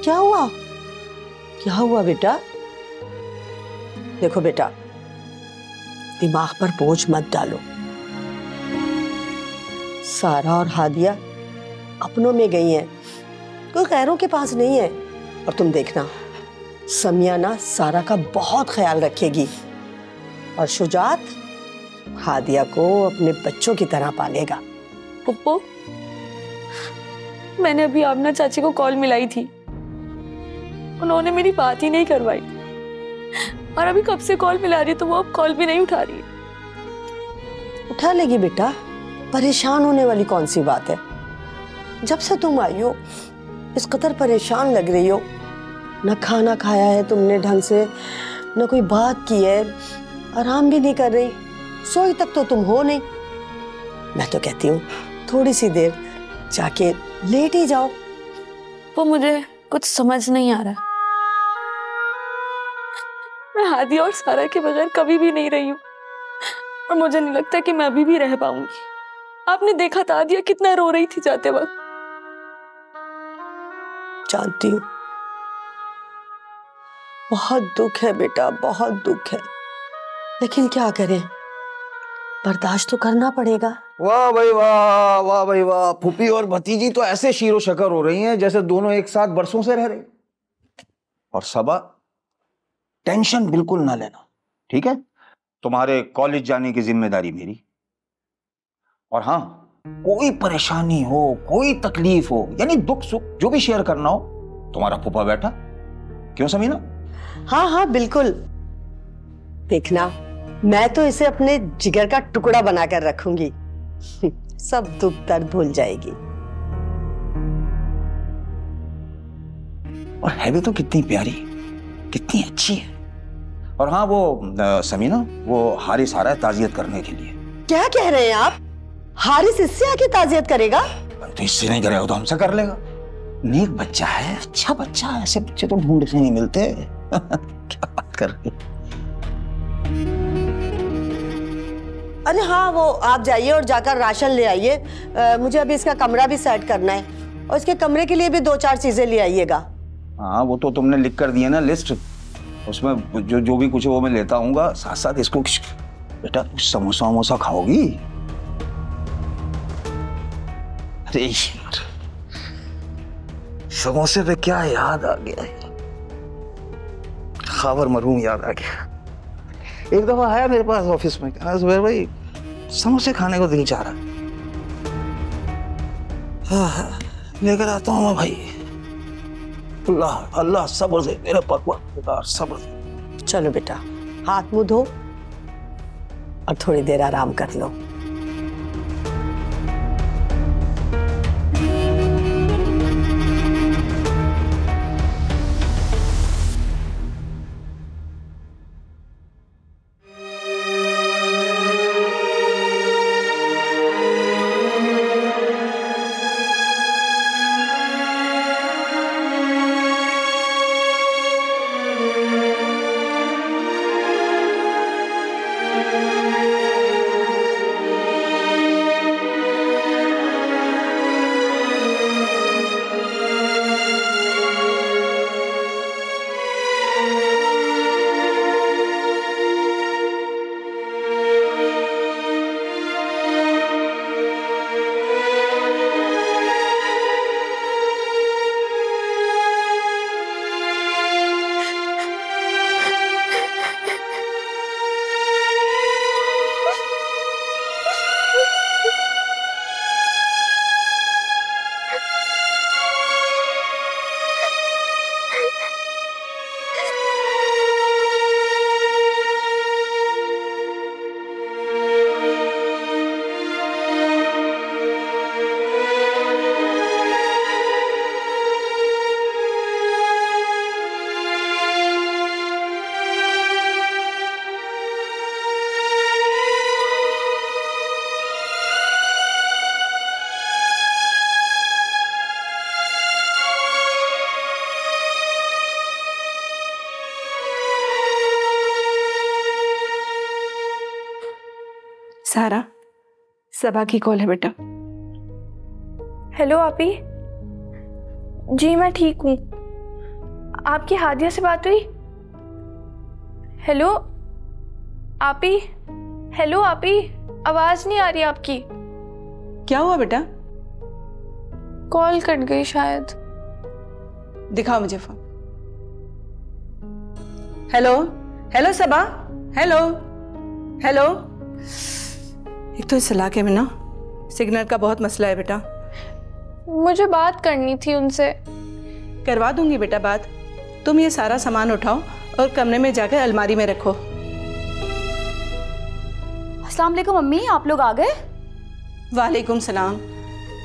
क्या हुआ? क्या हुआ बेटा? देखो बेटा, दिमाग पर बोझ मत डालो। सारा और हादिया अपनों में गई हैं, कोई गैरों के पास नहीं है। और तुम देखना, समिया ना सारा का बहुत ख्याल रखेगी और शुजात हादिया को अपने बच्चों की तरह पालेगा। पुप्पो, मैंने अभी आमना चाची को कॉल मिलाई थी, उन्होंने मेरी बात ही नहीं करवाई। और अभी कब से कॉल मिला रही तो वो अब कॉल भी नहीं उठा रही। उठा लेगी बेटा, परेशान होने वाली कौन सी बात है। जब से तुम आई हो इस कदर परेशान लग रही हो, न खाना खाया है तुमने ढंग से, न कोई बात की है, आराम भी नहीं कर रही, सोई तक तो तुम हो नहीं। मैं तो कहती हूँ थोड़ी सी देर जाके लेट ही जाओ। वो मुझे कुछ समझ नहीं आ रहा। मैं हादिया और सारा के बगैर कभी भी नहीं रही हूँ और मुझे नहीं लगता कि मैं अभी भी रह पाऊंगी। आपने देखा था हादिया कितना रो रही थी जाते वक्त। जानती हूँ, बहुत दुख है बेटा, बहुत दुख है, लेकिन क्या करें, बर्दाश्त तो करना पड़ेगा। वाह भाई वाह, वाह भाई वाह। फूफी और भतीजी तो ऐसे शीरो शकर हो रही हैं जैसे दोनों एक साथ बरसों से रह रही। और सबा, टेंशन बिल्कुल ना लेना, ठीक है? तुम्हारे कॉलेज जाने की जिम्मेदारी मेरी। और हाँ, कोई परेशानी हो, कोई तकलीफ हो, यानी दुख सुख जो भी शेयर करना हो, तुम्हारा फूफा बैठा। क्यों समीना? हाँ हाँ बिल्कुल। देखना, मैं तो इसे अपने जिगर का टुकड़ा बनाकर रखूंगी। सब दुख दर्द भूल जाएगी। और है भी तो कितनी प्यारी, कितनी अच्छी है। और हाँ वो समीना, वो हारिस आ रहा है ताजियत करने के लिए। क्या कह रहे हैं आप? हारिस इससे आके ताजियत करेगा? तो इससे नहीं करेगा तो हमसे कर लेगा। नेक बच्चा है, अच्छा बच्चा है, ऐसे बच्चे तो ढूंढने नहीं मिलते। क्या बात कर रही? अरे हाँ, वो आप जाइए और जाकर राशन ले आइए। मुझे अभी इसका कमरा भी सेट करना है और इसके कमरे के लिए भी 2-4 चीजें ले आइएगा। हाँ, वो तो तुमने लिख कर दिया ना लिस्ट, उसमें जो भी कुछ है वो मैं लेता आऊंगा। साथ साथ इसको बेटा कुछ समोसा वमोसा खाओगी? अरे यार, समोसे पे क्या याद आ गया, खावर मरहूम याद आ गया। एक दफा आया मेरे पास ऑफिस में, कहा जुबैर भाई समोसे खाने को दिल चाह रहा। हाँ, लेकर आता हूँ भाई। अल्लाह अल्लाह सब्र से मेरे पकवान, सब्र से। चलो बेटा, हाथ मुंह धो और थोड़ी देर आराम कर लो। सारा, सबा की कॉल है बेटा। हेलो आपी जी, मैं ठीक हूँ। आपकी हादिया से बात हुई? हेलो आपी, हेलो आपी, आवाज नहीं आ रही आपकी। क्या हुआ बेटा? कॉल कट गई शायद। दिखाओ मुझे फोन। हेलो हेलो सबा, हेलो हेलो। एक तो इस इलाके में ना सिग्नल का बहुत मसला है बेटा। मुझे बात करनी थी उनसे। करवा दूंगी बेटा बात। तुम ये सारा सामान उठाओ और कमरे में जाकर अलमारी में रखो। अस्सलाम वालेकुम अम्मी, आप लोग आ गए? वालेकुम सलाम।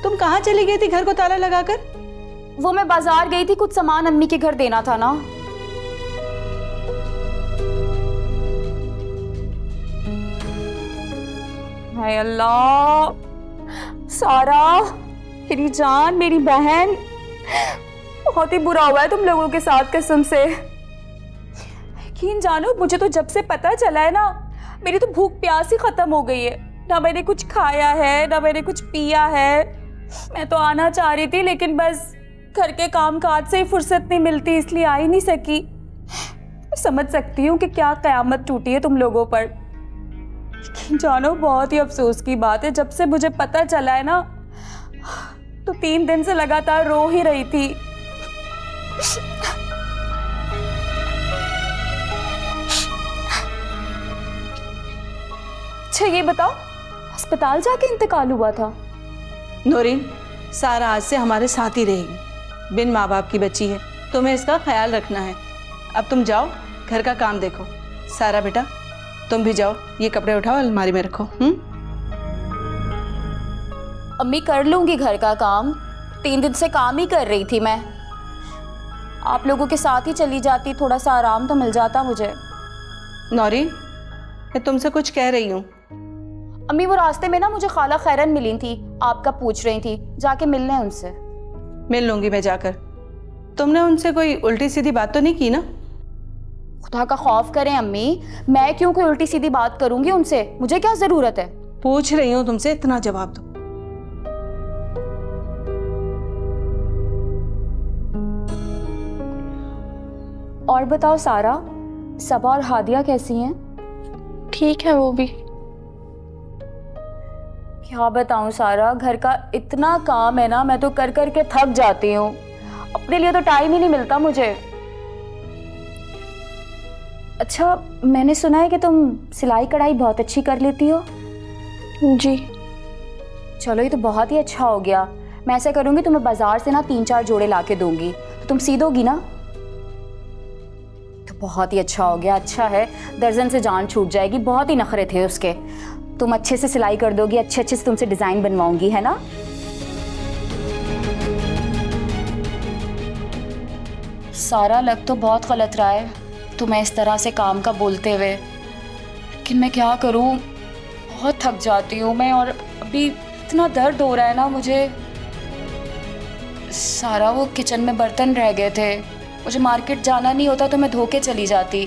तुम कहाँ चली गई थी घर को ताला लगाकर? वो मैं बाजार गई थी, कुछ सामान अम्मी के घर देना था ना। हाय अल्लाह, सारा मेरी जान, मेरी बहन, बहुत ही बुरा हुआ है तुम लोगों के साथ कसम से। यकीन जानो, मुझे तो जब से पता चला है ना, मेरी तो भूख प्यास ही खत्म हो गई है। ना मैंने कुछ खाया है, ना मैंने कुछ पिया है। मैं तो आना चाह रही थी लेकिन बस घर के काम काज से ही फुर्सत नहीं मिलती, इसलिए आ ही नहीं सकी। समझ सकती हूँ कि क्या कयामत टूटी है तुम लोगों पर। लेकिन जानो, बहुत ही अफसोस की बात है, जब से मुझे पता चला है ना, तो 3 दिन से लगातार रो ही रही थी। अच्छा ये बताओ, अस्पताल जाके इंतकाल हुआ था? नूरीन, सारा आज से हमारे साथ ही रहेगी। बिन माँ बाप की बच्ची है, तुम्हें इसका ख्याल रखना है। अब तुम जाओ, घर का काम देखो। सारा बेटा तुम भी जाओ, ये कपड़े उठाओ, अलमारी में रखो। अम्मी कर लूंगी घर का काम, 3 दिन से काम ही कर रही थी मैं। आप लोगों के साथ ही चली जाती, थोड़ा सा आराम तो मिल जाता मुझे। नौरीन, मैं तुमसे कुछ कह रही हूँ। अम्मी वो रास्ते में ना मुझे खाला खैरन मिली थी, आपका पूछ रही थी, जाके मिलने उनसे। मिल लूंगी मैं जाकर। तुमने उनसे कोई उल्टी सीधी बात तो नहीं की ना? खुदा का खौफ करें अम्मी, मैं क्यों कोई उल्टी सीधी बात करूंगी उनसे? मुझे क्या जरूरत है? पूछ रही हूँ तुमसे, इतना जवाब दो। और बताओ सारा, सबा और हादिया कैसी हैं? ठीक है वो भी। क्या बताऊं सारा, घर का इतना काम है ना, मैं तो कर कर के थक जाती हूँ। अपने लिए तो टाइम ही नहीं मिलता मुझे। अच्छा, मैंने सुना है कि तुम सिलाई कढ़ाई बहुत अच्छी कर लेती हो। जी। चलो ये तो बहुत ही अच्छा हो गया। मैं ऐसा करूंगी, तुम्हें बाजार से ना 3-4 जोड़े ला के दूंगी, तो तुम सी दोगी ना? तो बहुत ही अच्छा हो गया। अच्छा है, दर्जन से जान छूट जाएगी। बहुत ही नखरे थे उसके। तुम अच्छे से सिलाई कर दोगी, अच्छे अच्छे से तुमसे डिजाइन बनवाऊंगी, है ना? सारा लग तो बहुत गलत रहा है तुम्हें इस तरह से काम का बोलते हुए, लेकिन मैं क्या करूं, बहुत थक जाती हूँ मैं, और अभी इतना दर्द हो रहा है ना मुझे। सारा वो किचन में बर्तन रह गए थे, मुझे मार्केट जाना नहीं होता तो मैं धो के चली जाती।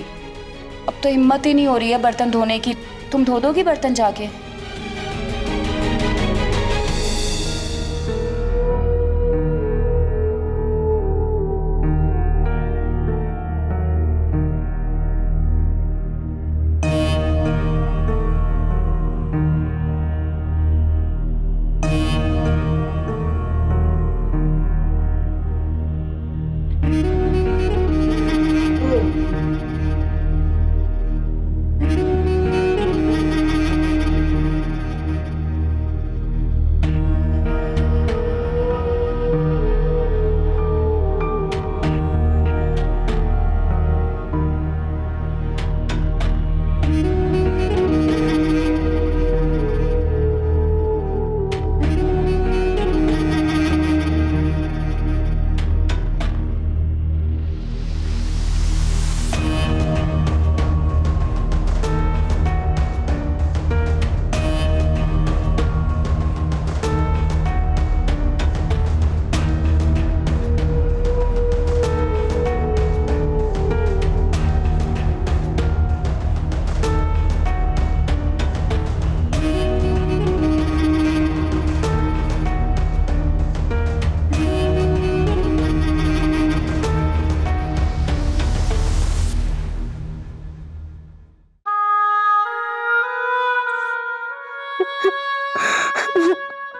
अब तो हिम्मत ही नहीं हो रही है बर्तन धोने की। तुम धो दोगी बर्तन जाके?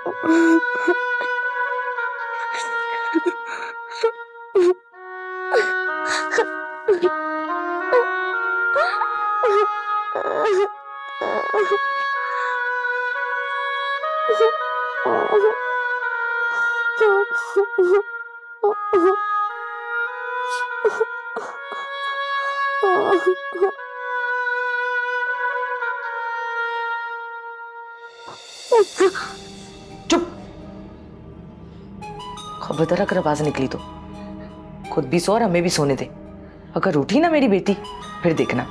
चुप। खबरदार अगर आवाज निकली तो खुद भी सो और हमें भी सोने दे। अगर उठी ना मेरी बेटी फिर देखना।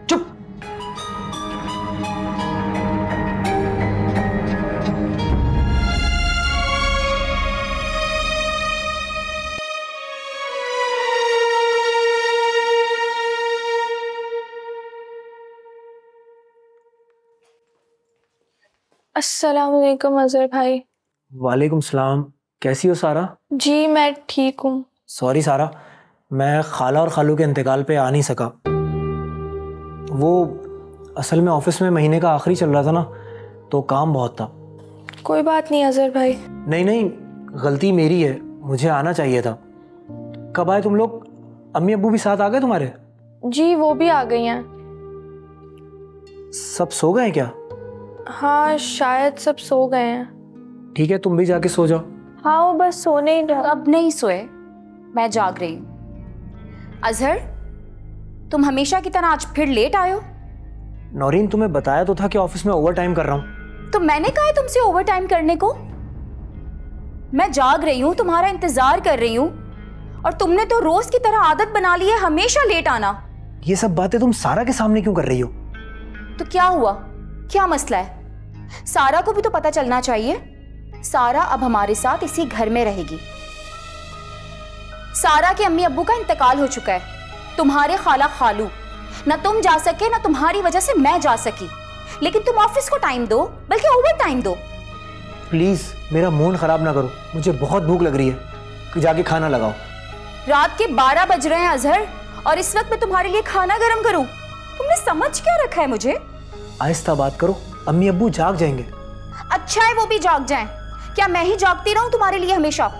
चुप। अस्सलाम वालेकुम अजहर भाई। वालेकुम सलाम। कैसी हो सारा? जी मैं ठीक हूँ। सॉरी सारा, मैं खाला और खालू के इंतकाल पे आ नहीं सका। वो असल में ऑफिस में महीने का आखिरी चल रहा था ना, तो काम बहुत था। कोई बात नहीं अजहर भाई। नहीं नहीं, गलती मेरी है, मुझे आना चाहिए था। कब आए तुम लोग? अम्मी अब्बू भी साथ आ गए तुम्हारे? जी वो भी आ गई हैं। सब सो गए क्या? हाँ शायद सब सो गए हैं। ठीक है, तुम भी जाके सो जाओ। हाँ वो बस सोने ही रहा। अब नहीं सोए, मैं जाग रही हूँ। अजहर, तुम हमेशा की तरह आज फिर लेट आए हो। नौरीन, तुम्हें बताया तो था कि ऑफिस में ओवर टाइम कर रहा हूँ। तो मैंने कहा है तुमसे ओवर टाइम करने को। मैं जाग रही हूँ, तुम्हारा इंतजार कर रही हूँ, और तुमने तो रोज की तरह आदत बना ली है हमेशा लेट आना। ये सब बातें तुम सारा के सामने क्यों कर रही हो? तो क्या हुआ, क्या मसला है? सारा को भी तो पता चलना चाहिए। सारा अब हमारे साथ इसी घर में रहेगी। सारा के अम्मी अब्बू का इंतकाल हो चुका है। तुम्हारे खाला खालू, ना तुम जा सके ना तुम्हारी वजह से मैं जा सकी। लेकिन तुम ऑफिस को टाइम दो, बल्कि ओवर टाइम दो। प्लीज मेरा मूड खराब ना करो, मुझे बहुत भूख लग रही है, कि जाके खाना लगाओ। रात के 12 बज रहे हैं अजहर, और इस वक्त मैं तुम्हारे लिए खाना गर्म करूं? तुमने समझ क्या रखा है मुझे? आहिस्ता बात करो, अम्मी अब्बू जाग जाएंगे। अच्छा है वो भी जाग जाएं। क्या मैं ही जागती रहूं तुम्हारे लिए हमेशा?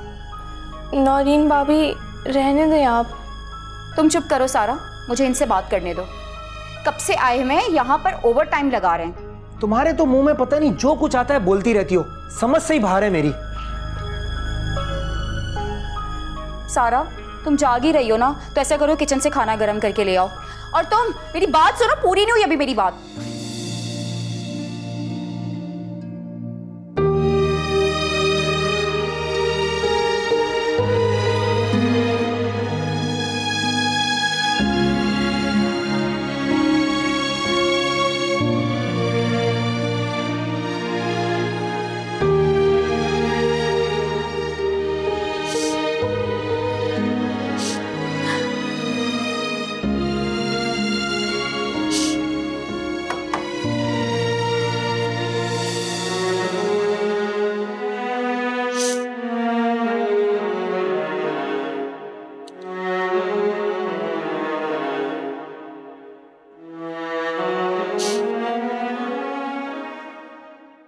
नौरीन भाभी रहने दें आप। तुम चुप करो सारा, मुझे इनसे बात करने दो। कब से आए हुए हैं यहाँ पर ओवर टाइम लगा रहे हैं। तुम्हारे तो मुंह में पता नहीं जो कुछ आता है बोलती रहती हो, समझ से ही बाहर है मेरी। सारा तुम जाग ही रही हो ना, तो ऐसा करो किचन से खाना गर्म करके ले आओ। और तुम मेरी बात सुनो, पूरी नहीं हुई अभी मेरी बात।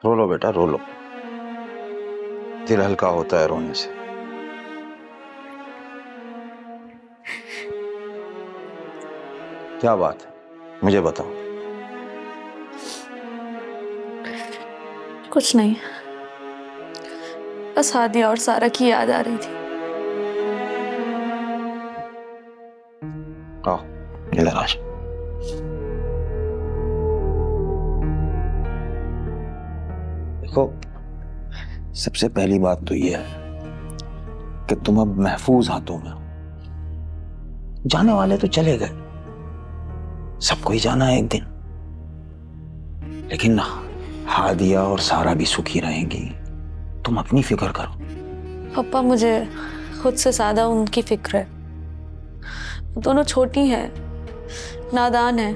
रो लो बेटा, रो लो। दिल हल्का होता है रोने से। क्या बात है, मुझे बताओ। कुछ नहीं, बस हादिया और सारा की याद आ रही थी। आओ इधर आ। देखो, सबसे पहली बात तो यह है कि तुम अब महफूज हाथों में हो। जाने वाले तो चले गए, सबको ही जाना है एक दिन, लेकिन ना हादिया और सारा भी सुखी रहेंगी। तुम अपनी फिक्र करो। पापा मुझे खुद से ज्यादा उनकी फिक्र है। दोनों छोटी हैं, नादान हैं।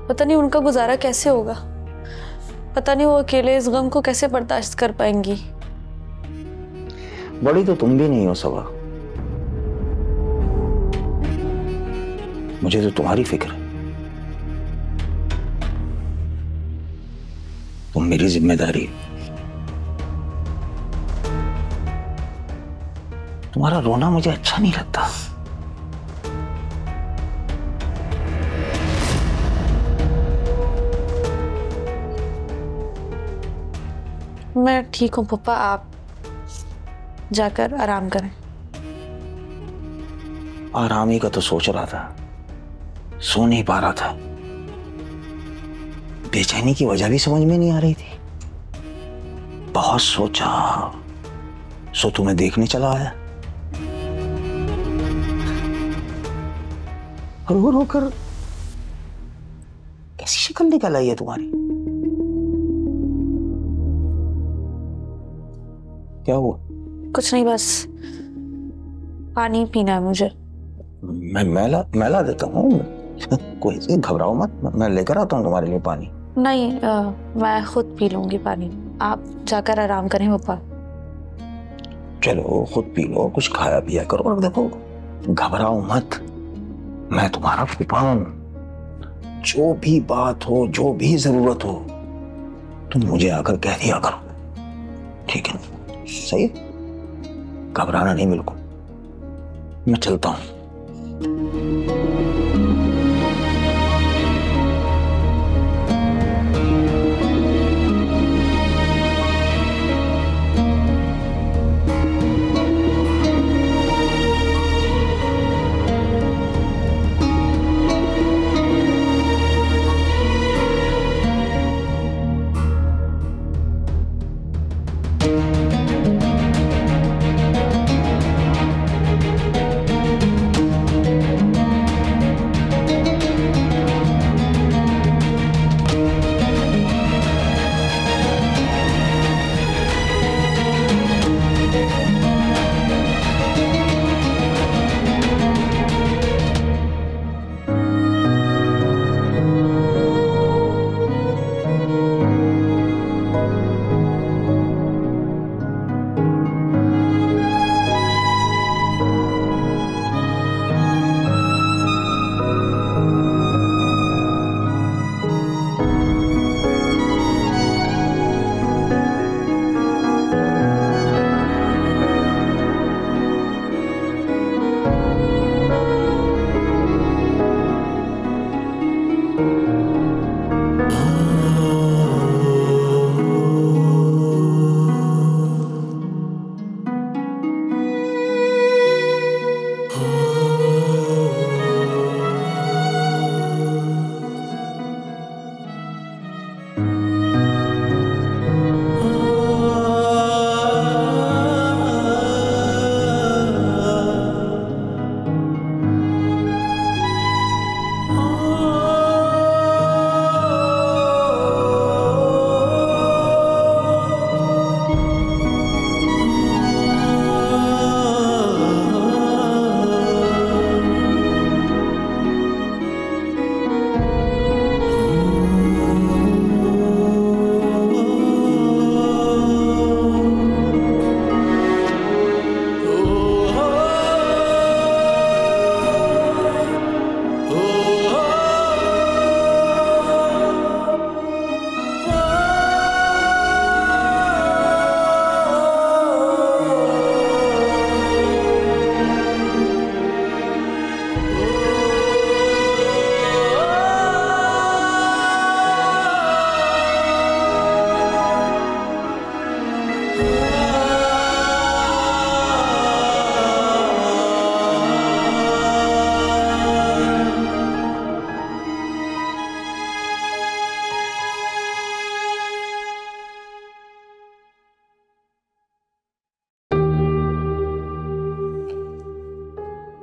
पता नहीं उनका गुजारा कैसे होगा, पता नहीं वो अकेले इस गम को कैसे बर्दाश्त कर पाएंगी। बड़ी तो तुम भी नहीं हो सबा, मुझे तो तुम्हारी फिक्र है। तुम मेरी जिम्मेदारी। तुम्हारा रोना मुझे अच्छा नहीं लगता। मैं ठीक हूँ पापा, आप जाकर आराम करें। आराम ही का तो सोच रहा था, सो नहीं पा रहा था। बेचैनी की वजह भी समझ में नहीं आ रही थी। बहुत सोचा, सो तुम्हें देखने चला आया। रो रो कर कैसी शक्ल निकल आई है तुम्हारी? क्या हुआ? कुछ नहीं, बस पानी पीना है मुझे। मैं मैला देता हूँ। कोई से घबराओ मत, मैं लेकर आता हूँ तुम्हारे लिए पानी। नहीं, मैं खुद पी लूंगी पानी, आप जाकर आराम करें पापा। चलो खुद पी लो, कुछ खाया पिया करो। और देखो, घबराओ मत, मैं तुम्हारा फूफा हूं। जो भी बात हो, जो भी जरूरत हो, तुम मुझे आकर कह दिया करो, ठीक है? सही है? घबराना नहीं बिल्कुल। मैं चलता हूं।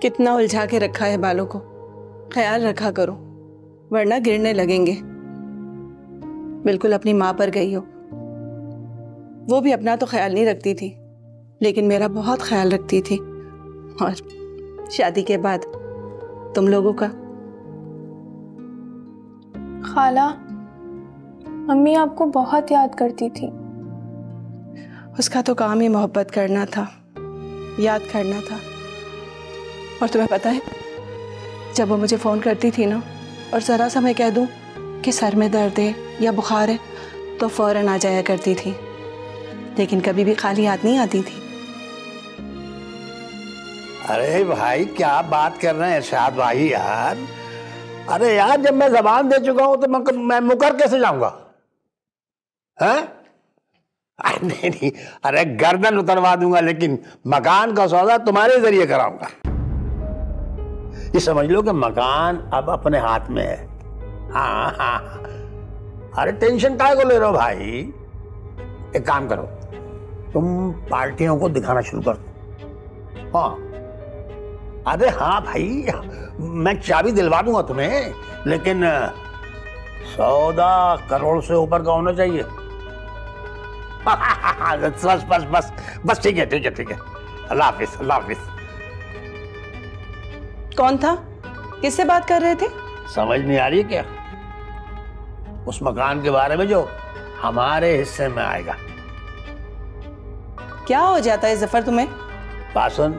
कितना उलझा के रखा है बालों को, ख्याल रखा करो वरना गिरने लगेंगे। बिल्कुल अपनी माँ पर गई हो। वो भी अपना तो ख्याल नहीं रखती थी, लेकिन मेरा बहुत ख्याल रखती थी। और शादी के बाद तुम लोगों का। खाला, मम्मी आपको बहुत याद करती थी। उसका तो काम ही मोहब्बत करना था, याद करना था। और तुम्हें पता है, जब वो मुझे फ़ोन करती थी ना, और ज़रा सा मैं कह दूँ कि सर में दर्द है या बुखार है, तो फौरन आ जाया करती थी, लेकिन कभी भी खाली हाथ नहीं आती थी। अरे भाई क्या बात कर रहे हैं इरशाद भाई यार। अरे यार जब मैं जबान दे चुका हूं तो मैं मुकर कैसे जाऊंगा? हैं? अरे नहीं, अरे गर्दन उतरवा दूंगा, लेकिन मकान का सौदा तुम्हारे जरिए कराऊंगा। ये समझ लो कि मकान अब अपने हाथ में है। हाँ हाँ, अरे टेंशन काहे को ले रहे हो भाई? एक काम करो, तुम पार्टियों को दिखाना शुरू कर दो। हाँ, अरे हाँ भाई, मैं चाबी दिलवा दूंगा तुम्हें, लेकिन सौदा करोड़ से ऊपर का होना चाहिए। बस बस बस बस, ठीक है ठीक है ठीक है। अल्लाह हाफिज, अल्लाह हाफिज। कौन था? किससे बात कर रहे थे? समझ नहीं आ रही क्या? उस मकान के बारे में जो हमारे हिस्से में आएगा। क्या हो जाता है जफर तुम्हें? बात सुन,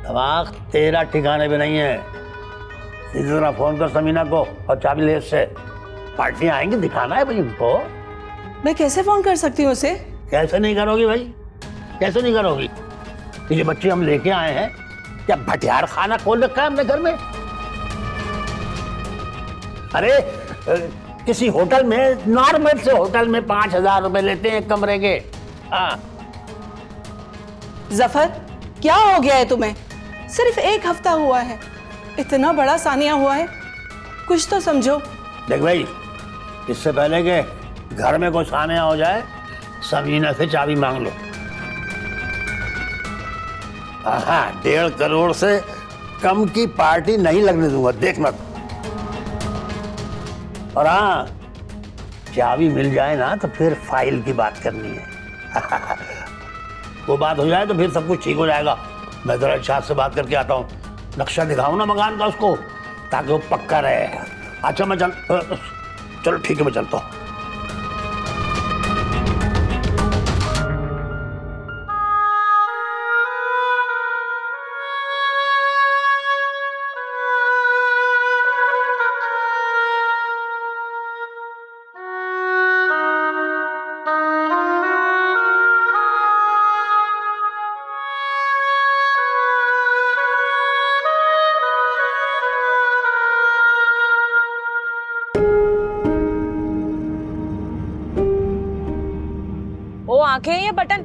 दिमाग तेरा ठिकाने पे नहीं है। सीधी तरह फोन कर समीना को और चाबी ले उससे। पार्टियां आएंगी, दिखाना है भाई उनको। मैं कैसे फोन कर सकती हूँ उसे? कैसे नहीं करोगी भाई, कैसे नहीं करोगी? ये बच्चे हम लेके आए हैं, क्या भटियार खाना खोल रखा है हमने घर में? अरे किसी होटल में, नॉर्मल से होटल में 5,000 रुपए लेते हैं कमरे के। हाँ जफर, क्या हो गया है तुम्हें? सिर्फ 1 हफ्ता हुआ है, इतना बड़ा सानिया हुआ है, कुछ तो समझो। देख भाई, इससे पहले के घर में कोई सानिया हो जाए, समीना से चाबी मांग लो। हाँ, 1.5 करोड़ से कम की पार्टी नहीं लगने दूंगा, देखना। और हाँ, चाबी मिल जाए ना तो फिर फाइल की बात करनी है। वो बात हो जाए तो फिर सब कुछ ठीक हो जाएगा। मैं जरा इरशाद से बात करके आता हूँ, नक्शा दिखाऊं ना मकान का उसको, ताकि वो पक्का रहे। अच्छा मैं चलो ठीक है, मैं चलता हूँ। आंखें हैं ये बटन,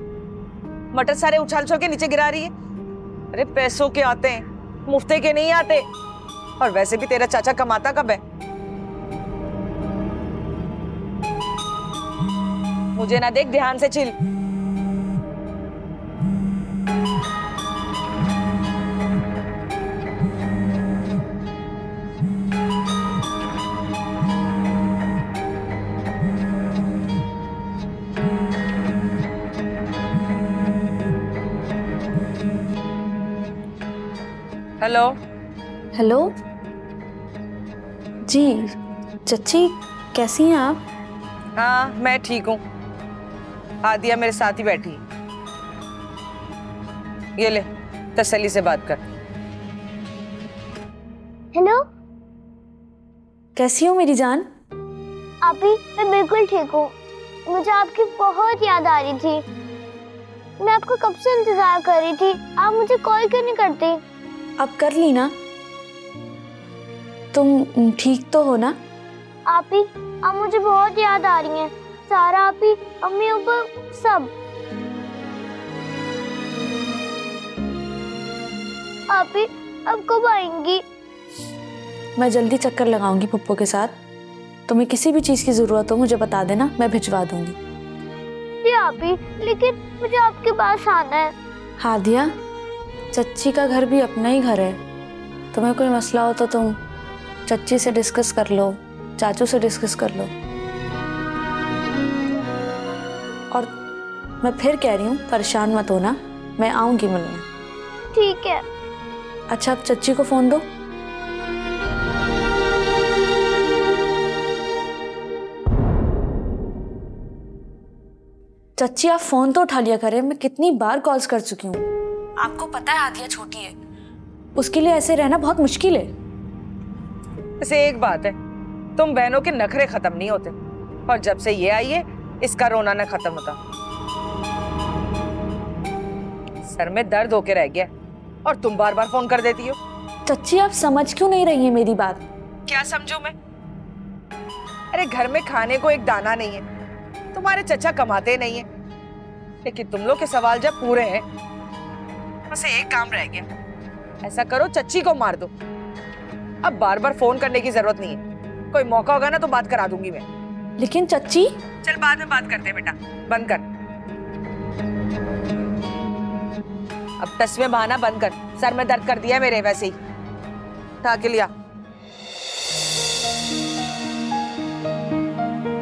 मटर सारे उछाल छोड़ के नीचे गिरा रही है। अरे पैसों के आते हैं, मुफ्ते के नहीं आते। और वैसे भी तेरा चाचा कमाता कब है? मुझे ना देख, ध्यान से चिल। हेलो हेलो जी, चच्ची कैसी हैं आप? हाँ मैं ठीक हूँ। आदिया मेरे साथ ही बैठी। ये ले, तसल्ली से बात कर। हेलो, कैसी हो मेरी जान? आपी, मैं बिल्कुल ठीक हूँ। मुझे आपकी बहुत याद आ रही थी। मैं आपका कब से इंतजार कर रही थी, आप मुझे कॉल क्यों नहीं करती? अब कर ली ना। तुम ठीक तो हो ना? आपी, अब मुझे बहुत याद आ रही हैं। सारा, आपी, अम्मी, ऊपर सब। आपी, अब कब आएंगी? मैं जल्दी चक्कर लगाऊंगी पप्पू के साथ। तुम्हें किसी भी चीज़ की ज़रूरत हो मुझे बता देना, मैं भिजवा दूंगी। जी आपी, लेकिन मुझे आपके पास आना है। हादिया, चच्ची का घर भी अपना ही घर है। तुम्हें कोई मसला हो तो तुम चच्ची से डिस्कस कर लो, चाचू से डिस्कस कर लो। और मैं फिर कह रही हूँ, परेशान मत होना, मैं आऊँगी मिलने। ठीक है। अच्छा, अब चच्ची को फ़ोन दो। चच्ची आप फ़ोन तो उठा लिया करें, मैं कितनी बार कॉल्स कर चुकी हूँ। आपको पता है हादिया छोटी है, उसके लिए ऐसे रहना बहुत मुश्किल है। वैसे एक बात है, तुम बहनों के नखरे खत्म नहीं होते। और जब से ये आई है इसका रोना न खत्म होता। सर में दर्द होके रह गया और तुम बार बार फोन कर देती हो। चच्ची आप समझ क्यों नहीं रही है मेरी बात? क्या समझू मैं? अरे घर में खाने को एक दाना नहीं है, तुम्हारे चचा कमाते नहीं है, लेकिन तुम लोग के सवाल जब पूरे हैं, बस एक काम रह गया। ऐसा करो चच्ची को मार दो। अब बार बार फोन करने की जरूरत नहीं है, कोई मौका होगा ना तो बात करा दूंगी मैं। लेकिन चच्ची। चल बाद में बात करते हैं बेटा, बंद कर। अब तस्वीर बहाना बंद कर, सर में दर्द कर दिया मेरे वैसे ही। उठा के लिया।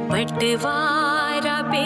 बंटवारा पे